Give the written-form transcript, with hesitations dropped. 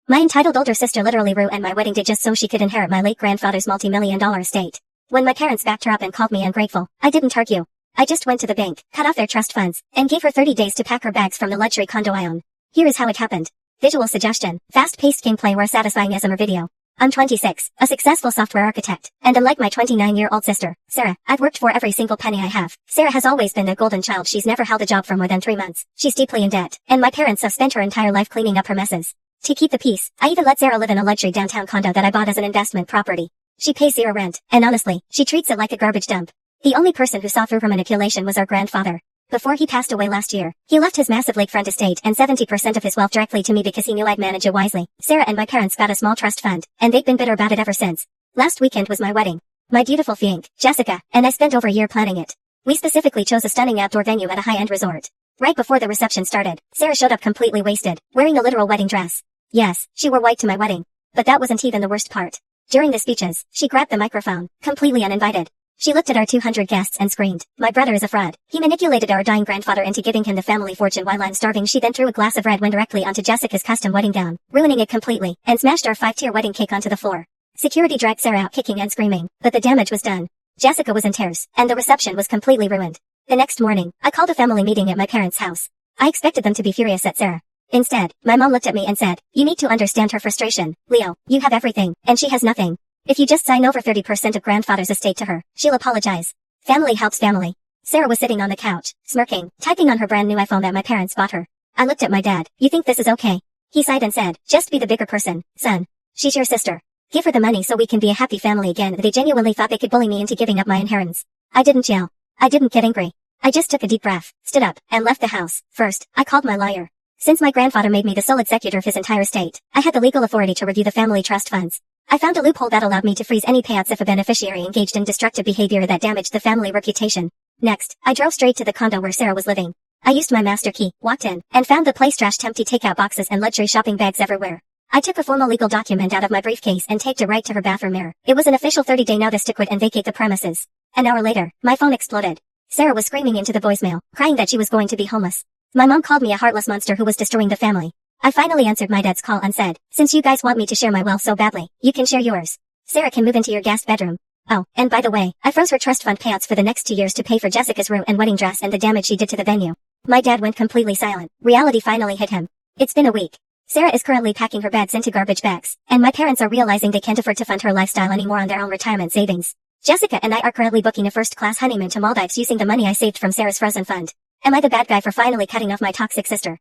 My entitled older sister literally ruined my wedding day just so she could inherit my late grandfather's multi-million-dollar estate. When my parents backed her up and called me ungrateful, I didn't argue. I just went to the bank, cut off their trust funds, and gave her 30 days to pack her bags from the luxury condo I own. Here is how it happened. Visual suggestion, fast-paced gameplay or satisfying ASMR video. I'm 26, a successful software architect, and unlike my 29-year-old sister, Sarah, I've worked for every single penny I have. Sarah has always been the golden child. She's never held a job for more than 3 months. She's deeply in debt, and my parents have spent her entire life cleaning up her messes. To keep the peace, I even let Sarah live in a luxury downtown condo that I bought as an investment property. She pays zero rent, and honestly, she treats it like a garbage dump. The only person who saw through her manipulation was our grandfather. Before he passed away last year, he left his massive lakefront estate and 70% of his wealth directly to me because he knew I'd manage it wisely. Sarah and my parents got a small trust fund, and they've been bitter about it ever since. Last weekend was my wedding. My beautiful fiancé, Jessica, and I spent over a year planning it. We specifically chose a stunning outdoor venue at a high-end resort. Right before the reception started, Sarah showed up completely wasted, wearing a literal wedding dress. Yes, she wore white to my wedding. But that wasn't even the worst part. During the speeches, she grabbed the microphone, completely uninvited. She looked at our 200 guests and screamed, "My brother is a fraud. He manipulated our dying grandfather into giving him the family fortune while I'm starving." She then threw a glass of red wine directly onto Jessica's custom wedding gown, ruining it completely, and smashed our 5-tier wedding cake onto the floor. Security dragged Sarah out kicking and screaming, but the damage was done. Jessica was in tears, and the reception was completely ruined. The next morning, I called a family meeting at my parents' house. I expected them to be furious at Sarah. Instead, my mom looked at me and said, "You need to understand her frustration. Leo, you have everything, and she has nothing. If you just sign over 30% of grandfather's estate to her, she'll apologize." Family helps family. Sarah was sitting on the couch, smirking, typing on her brand new iPhone that my parents bought her. I looked at my dad. "You think this is okay?" He sighed and said, "Just be the bigger person, son. She's your sister. Give her the money so we can be a happy family again." They genuinely thought they could bully me into giving up my inheritance. I didn't yell. I didn't get angry. I just took a deep breath, stood up, and left the house. First, I called my lawyer. Since my grandfather made me the sole executor of his entire estate, I had the legal authority to review the family trust funds. I found a loophole that allowed me to freeze any payouts if a beneficiary engaged in destructive behavior that damaged the family reputation. Next, I drove straight to the condo where Sarah was living. I used my master key, walked in, and found the place trashed, empty takeout boxes and luxury shopping bags everywhere. I took a formal legal document out of my briefcase and taped it right to her bathroom mirror. It was an official 30-day notice to quit and vacate the premises. An hour later, my phone exploded. Sarah was screaming into the voicemail, crying that she was going to be homeless. My mom called me a heartless monster who was destroying the family. I finally answered my dad's call and said, "Since you guys want me to share my wealth so badly, you can share yours. Sarah can move into your guest bedroom." Oh, and by the way, I froze her trust fund payouts for the next 2 years to pay for Jessica's room and wedding dress and the damage she did to the venue. My dad went completely silent. Reality finally hit him. It's been a week. Sarah is currently packing her bags into garbage bags, and my parents are realizing they can't afford to fund her lifestyle anymore on their own retirement savings. Jessica and I are currently booking a first-class honeymoon to Maldives using the money I saved from Sarah's frozen fund. Am I the bad guy for finally cutting off my toxic sister?